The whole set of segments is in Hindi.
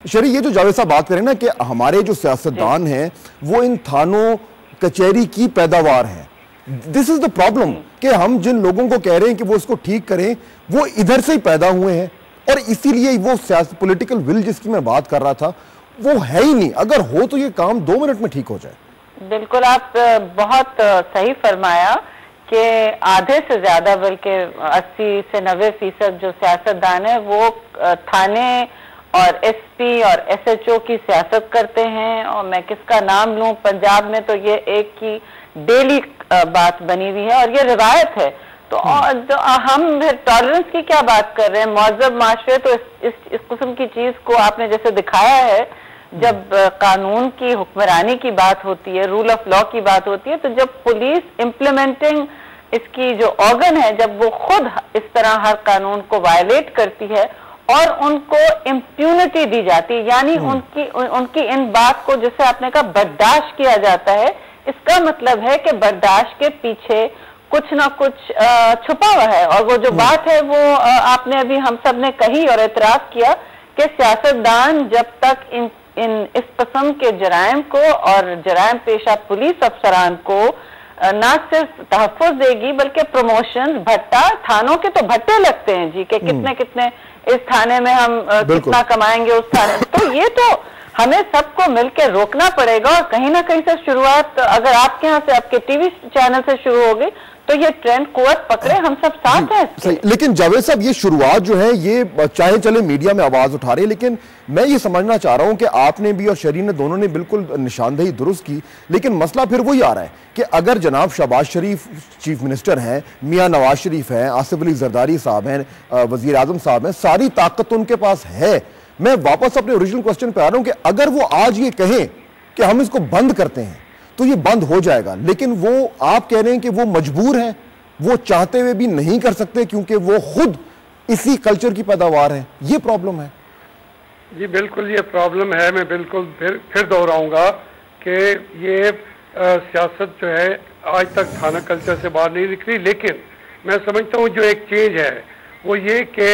शरी, ये जो जावेद साहब बात करें ना कि हमारे जो सियासतदान हैं वो इन थानों कचहरी की पैदावार है, दिस इज द प्रॉब्लम कि हम जिन लोगों को कह रहे हैं कि वो इसको ठीक करें वो इधर से ही पैदा हुए हैं, और इसीलिए वो पॉलिटिकल विल जिसकी मैं बात कर रहा था वो है ही नहीं। अगर हो तो ये काम 2 मिनट में ठीक हो जाए। बिल्कुल, आप बहुत सही फरमाया कि आधे से ज्यादा बल्कि 80 से 90% जो सियासतदान है वो थाने और एसपी और एसएचओ की सियासत करते हैं। और मैं किसका नाम लूं, पंजाब में तो ये एक की डेली बात बनी हुई है और ये रिवायत है। तो हम टॉलरेंस की क्या बात कर रहे हैं, महज़ब माशरे। तो इस किस्म की चीज को आपने जैसे दिखाया है, जब कानून की हुक्मरानी की बात होती है, रूल ऑफ लॉ की बात होती है, तो जब पुलिस इम्प्लीमेंटिंग इसकी जो ऑर्गन है, जब वो खुद इस तरह हर कानून को वायलेट करती है और उनको इम्प्यूनिटी दी जाती है, यानी उनकी इन बात को जैसे आपने कहा बर्दाश्त किया जाता है, इसका मतलब है कि बर्दाश्त के पीछे कुछ ना कुछ छुपा हुआ है। और वो जो बात है वो आपने अभी हम सब ने कही और एतराफ किया कि सियासतदान जब तक इस किस्म के जराइम को और जराइम पेशा पुलिस अफसरान को ना सिर्फ तहफ़्फ़ुज़ देगी बल्कि प्रमोशन, भट्टा, थानों के तो भट्टे लगते हैं जी कि कितने कितने इस थाने में हम कितना कमाएंगे उस थाने, तो ये तो हमें सबको मिलकर रोकना पड़ेगा। और कहीं ना कहीं से शुरुआत अगर आपके यहाँ से, आपके टीवी चैनल से शुरू होगी तो ये ट्रेंड कुव्वत पकड़े, हम सब साथ हैं। लेकिन जावेद साहब, ये शुरुआत जो है ये चाहे चले मीडिया में आवाज उठा रहे, लेकिन मैं ये समझना चाह रहा हूं कि आपने भी और शरीन ने दोनों ने बिल्कुल निशानदेही दुरुस्त की, लेकिन मसला फिर वही आ रहा है कि अगर जनाब शहबाज शरीफ चीफ मिनिस्टर हैं, मियां नवाज शरीफ हैं, आसिफ अली जरदारी साहब हैं, वजीर आजम साहब हैं, सारी ताकत उनके पास है। मैं वापस अपने ओरिजिनल क्वेश्चन पे आ रहा हूं कि अगर वो आज ये कहें कि हम इसको बंद करते हैं तो ये बंद हो जाएगा, लेकिन वो आप कह रहे हैं कि वो मजबूर हैं, वो चाहते हुए भी नहीं कर सकते क्योंकि वो खुद इसी कल्चर की पैदावार है। ये प्रॉब्लम है जी, बिल्कुल ये प्रॉब्लम है। मैं बिल्कुल फिर दोहराऊंगा कि ये सियासत जो है आज तक थाना कल्चर से बाहर नहीं निकली, लेकिन मैं समझता हूँ जो एक चेंज है वो ये कि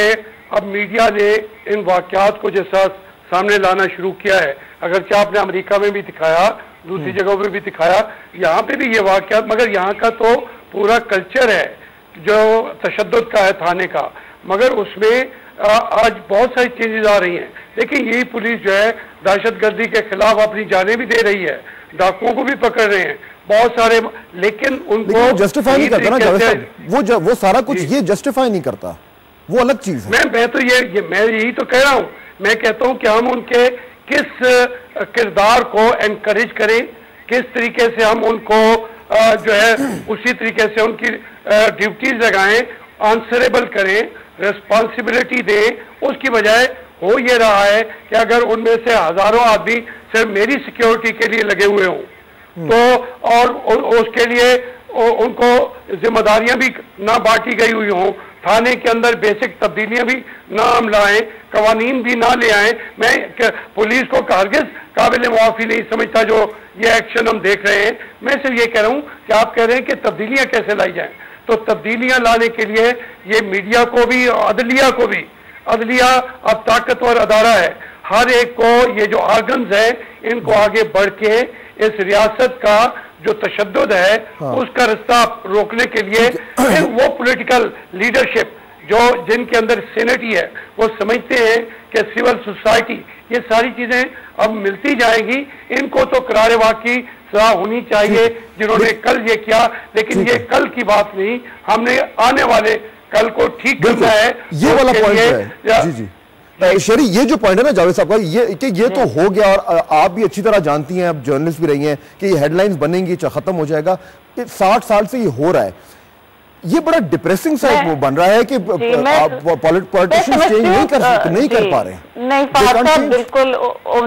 अब मीडिया ने इन वाकयात को जैसा सामने लाना शुरू किया है, अगरचे आपने अमेरिका में भी दिखाया, दूसरी जगहों पे भी दिखाया, यहाँ पे भी ये वाकयात, मगर यहाँ का तो पूरा कल्चर है जो तशद्दुद का है थाने का, मगर उसमें आज बहुत सारी चेंजेस आ रही हैं। देखिए यही पुलिस जो है दहशतगर्दी के खिलाफ अपनी जानें भी दे रही है, डाकुओं को भी पकड़ रहे हैं बहुत सारे, लेकिन उनको जस्टिफाई नहीं करता ना जावेद साहब, वो सारा कुछ ये जस्टिफाई नहीं करता, वो अलग चीज है। मैं तो मैं यही तो कह रहा हूँ, मैं कहता हूँ कि हम उनके किस किरदार को एनकरेज करें, किस तरीके से हम उनको जो है उसी तरीके से उनकी ड्यूटीज लगाएं, आंसरेबल करें, रिस्पॉन्सिबिलिटी दें। उसकी बजाय हो ये रहा है कि अगर उनमें से हजारों आदमी सिर्फ मेरी सिक्योरिटी के लिए लगे हुए हों तो और उसके लिए उनको जिम्मेदारियां भी ना बांटी गई हुई हों, थाने के अंदर बेसिक तब्दीलियां भी ना हम लाएं, कवानीन भी ना ले आए, मैं पुलिस को हरगिज़ काबिल मुआफ़ी नहीं समझता जो ये एक्शन हम देख रहे हैं। मैं सिर्फ ये कह रहा हूँ कि आप कह रहे हैं कि तब्दीलियां कैसे लाई जाएं, तो तब्दीलियां लाने के लिए ये मीडिया को भी और अदलिया को भी, अदलिया अब ताकतवर अदारा है, हर एक को ये जो आर्गन्स है इनको आगे बढ़ के इस रियासत का जो तशद्दुद है उसका रास्ता रोकने के लिए वो पॉलिटिकल लीडरशिप जो जिनके अंदर सेनेटी है वो समझते हैं कि सिविल सोसाइटी ये सारी चीजें अब मिलती जाएंगी, इनको तो करारे वाक़ई सजा होनी चाहिए जिन्होंने कल ये किया, लेकिन ये कल की बात नहीं, हमने आने वाले कल को ठीक करना है। ये वाला पॉइंट है जी जी शरी, ये जो पॉइंट है ना जावेद साहब का, ये तो हो गया और आप भी अच्छी तरह जानती हैं, आप जर्नलिस्ट भी रही हैं कि ये हेडलाइंस बनेंगी, खत्म हो जाएगा। 60 साल से ये हो रहा है, ये बड़ा डिप्रेसिंग साइड वो बन रहा है कि पॉलिटिशियंस चेंज नहीं कर पा रहे। नहीं साहब, बिल्कुल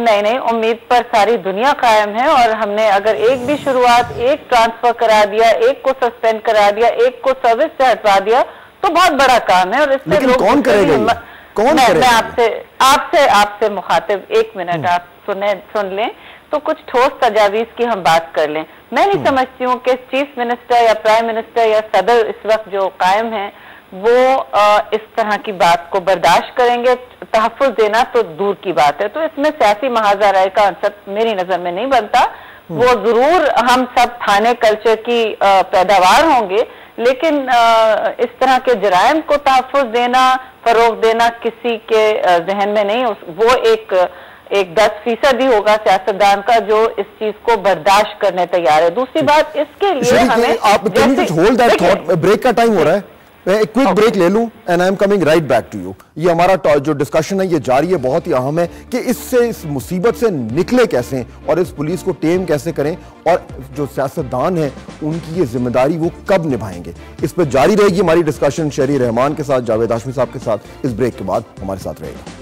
नहीं, उम्मीद पर सारी दुनिया कायम है और हमने अगर एक भी शुरुआत, एक ट्रांसफर करा दिया, एक को सस्पेंड करा दिया, एक को सर्विस से हटवा दिया तो बहुत बड़ा काम है। और इससे लोग कौन करेगा? कौन मैं आपसे मुखातिब, एक मिनट आप सुन लें तो कुछ ठोस तजावीज की हम बात कर लें। मैं नहीं समझती हूँ कि चीफ मिनिस्टर या प्राइम मिनिस्टर या सदर इस वक्त जो कायम है वो इस तरह की बात को बर्दाश्त करेंगे। तहफ़्फ़ुज़ देना तो दूर की बात है। तो इसमें सियासी महाज़ाराई का आंसर मेरी नजर में नहीं बनता। वो जरूर हम सब थाने कल्चर की पैदावार होंगे, लेकिन इस तरह के जराइम को तहफ़्फ़ुज़ देना, फरोग देना किसी के जहन में नहीं। वो एक 10% ही होगा सियासतदान का जो इस चीज को बर्दाश्त करने तैयार है। दूसरी बात, इसके लिए हमें होल्ड दैट थॉट, ब्रेक का टाइम हो रहा है, मैं एक क्विक ब्रेक ले लूं and I am coming right back to you. ये हमारा जो डिस्कशन है ये जारी है, बहुत ही अहम है कि इस मुसीबत से निकले कैसे और इस पुलिस को टेम कैसे करें, और जो सियासतदान हैं उनकी ये जिम्मेदारी वो कब निभाएंगे। इस पर जारी रहेगी हमारी डिस्कशन शहरी रहमान के साथ, जावेद हाशमी साहब के साथ। इस ब्रेक के बाद हमारे साथ रहेगा।